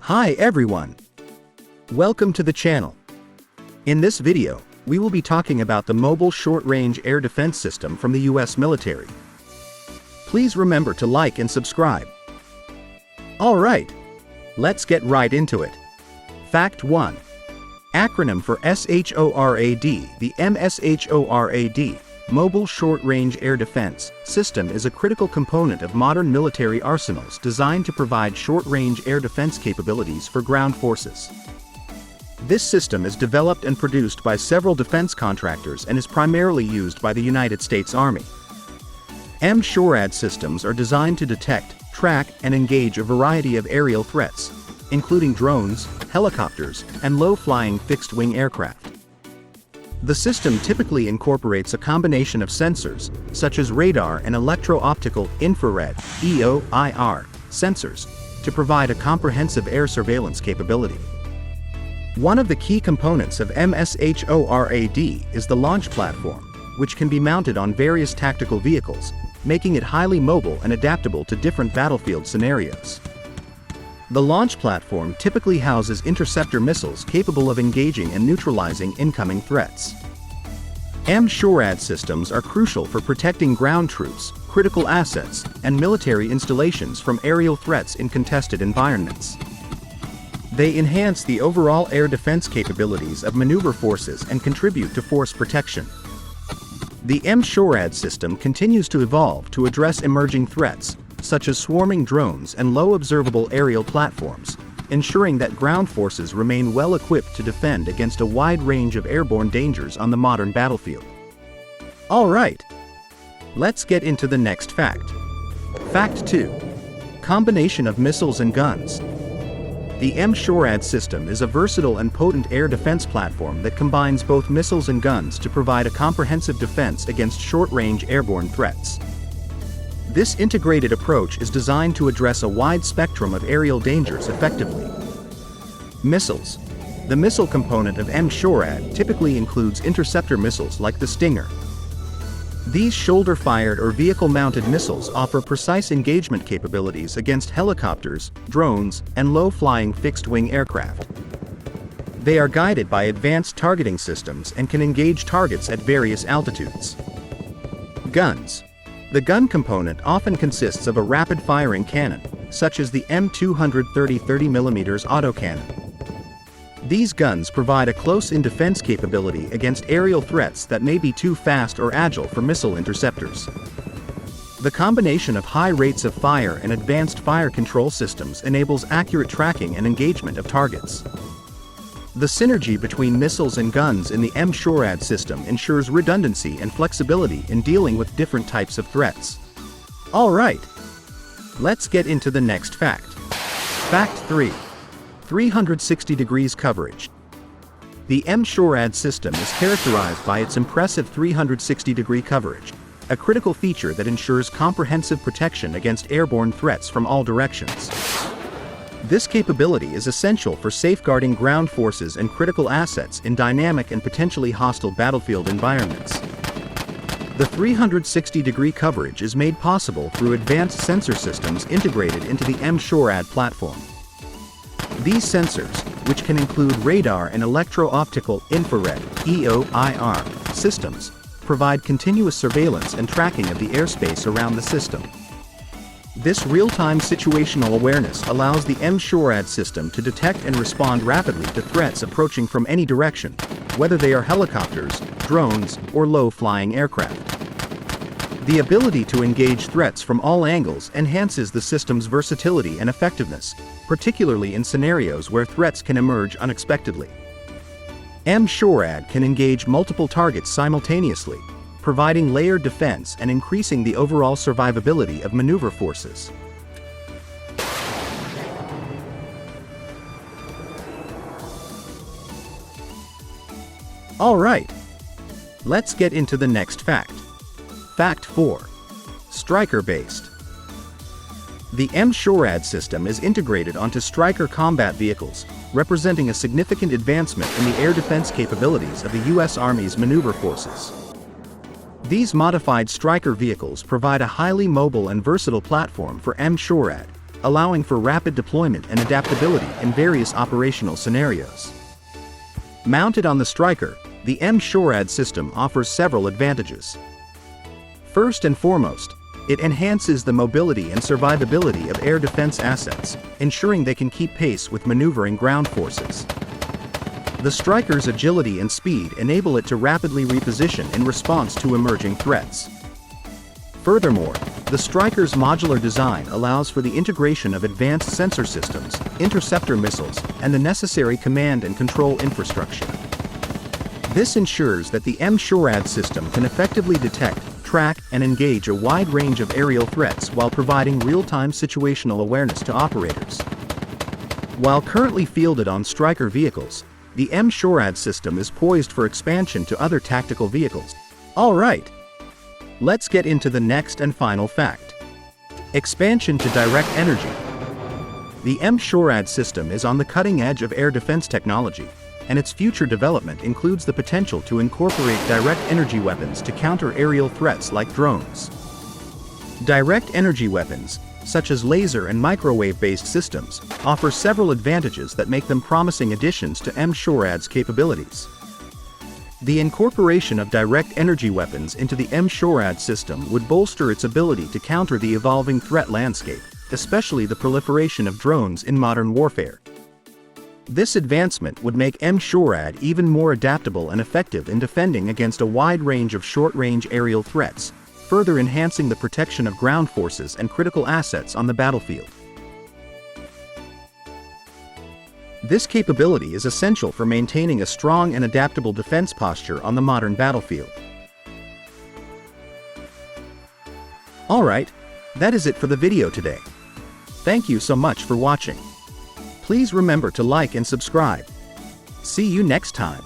Hi everyone! Welcome to the channel. In this video, we will be talking about the Mobile Short-Range Air Defense System from the US military. Please remember to like and subscribe. Alright, let's get right into it. Fact 1. Acronym for M-SHORAD. The M-SHORAD, Mobile Short-Range Air Defense System, is a critical component of modern military arsenals designed to provide short-range air defense capabilities for ground forces. This system is developed and produced by several defense contractors and is primarily used by the United States Army. M-SHORAD systems are designed to detect, track, and engage a variety of aerial threats, including drones, helicopters, and low-flying fixed-wing aircraft. The system typically incorporates a combination of sensors, such as radar and electro-optical, infrared (EO/IR) sensors, to provide a comprehensive air surveillance capability. One of the key components of M-SHORAD is the launch platform, which can be mounted on various tactical vehicles, making it highly mobile and adaptable to different battlefield scenarios. The launch platform typically houses interceptor missiles capable of engaging and neutralizing incoming threats. M-SHORAD systems are crucial for protecting ground troops, critical assets, and military installations from aerial threats in contested environments. They enhance the overall air defense capabilities of maneuver forces and contribute to force protection. The M-SHORAD system continues to evolve to address emerging threats, such as swarming drones and low-observable aerial platforms, ensuring that ground forces remain well-equipped to defend against a wide range of airborne dangers on the modern battlefield. Alright, let's get into the next fact. Fact 2. Combination of missiles and guns. The M-SHORAD system is a versatile and potent air defense platform that combines both missiles and guns to provide a comprehensive defense against short-range airborne threats. This integrated approach is designed to address a wide spectrum of aerial dangers effectively. Missiles. The missile component of M-SHORAD typically includes interceptor missiles like the Stinger. These shoulder-fired or vehicle-mounted missiles offer precise engagement capabilities against helicopters, drones, and low-flying fixed-wing aircraft. They are guided by advanced targeting systems and can engage targets at various altitudes. Guns. The gun component often consists of a rapid-firing cannon, such as the M230 30mm autocannon. These guns provide a close-in defense capability against aerial threats that may be too fast or agile for missile interceptors. The combination of high rates of fire and advanced fire control systems enables accurate tracking and engagement of targets. The synergy between missiles and guns in the M-SHORAD system ensures redundancy and flexibility in dealing with different types of threats. Alright, let's get into the next fact. Fact 3. 360 degrees coverage. The M-SHORAD system is characterized by its impressive 360-degree coverage, a critical feature that ensures comprehensive protection against airborne threats from all directions. This capability is essential for safeguarding ground forces and critical assets in dynamic and potentially hostile battlefield environments. The 360-degree coverage is made possible through advanced sensor systems integrated into the M-SHORAD platform. These sensors, which can include radar and electro-optical, infrared (EO/IR) systems, provide continuous surveillance and tracking of the airspace around the system. This real-time situational awareness allows the M-SHORAD system to detect and respond rapidly to threats approaching from any direction, whether they are helicopters, drones, or low-flying aircraft. The ability to engage threats from all angles enhances the system's versatility and effectiveness, particularly in scenarios where threats can emerge unexpectedly. M-SHORAD can engage multiple targets simultaneously, providing layered defense and increasing the overall survivability of maneuver forces. Alright, let's get into the next fact. Fact 4. Striker-based. The M-SHORAD system is integrated onto Striker combat vehicles, representing a significant advancement in the air defense capabilities of the U.S. Army's maneuver forces. These modified Striker vehicles provide a highly mobile and versatile platform for M-SHORAD, allowing for rapid deployment and adaptability in various operational scenarios. Mounted on the Striker, the M-SHORAD system offers several advantages. First and foremost, it enhances the mobility and survivability of air defense assets, ensuring they can keep pace with maneuvering ground forces. The Striker's agility and speed enable it to rapidly reposition in response to emerging threats. Furthermore, the Striker's modular design allows for the integration of advanced sensor systems, interceptor missiles, and the necessary command and control infrastructure. This ensures that the M-SHORAD system can effectively detect, track, and engage a wide range of aerial threats while providing real-time situational awareness to operators. While currently fielded on Striker vehicles, the M-SHORAD system is poised for expansion to other tactical vehicles. Alright, let's get into the next and final fact. Expansion to direct energy. The M-SHORAD system is on the cutting edge of air defense technology, and its future development includes the potential to incorporate direct energy weapons to counter aerial threats like drones. Direct energy weapons, such as laser and microwave-based systems, offer several advantages that make them promising additions to M-SHORAD's capabilities. The incorporation of direct energy weapons into the M-SHORAD system would bolster its ability to counter the evolving threat landscape, especially the proliferation of drones in modern warfare. This advancement would make M-SHORAD even more adaptable and effective in defending against a wide range of short-range aerial threats, further enhancing the protection of ground forces and critical assets on the battlefield. This capability is essential for maintaining a strong and adaptable defense posture on the modern battlefield. Alright, that is it for the video today. Thank you so much for watching. Please remember to like and subscribe. See you next time.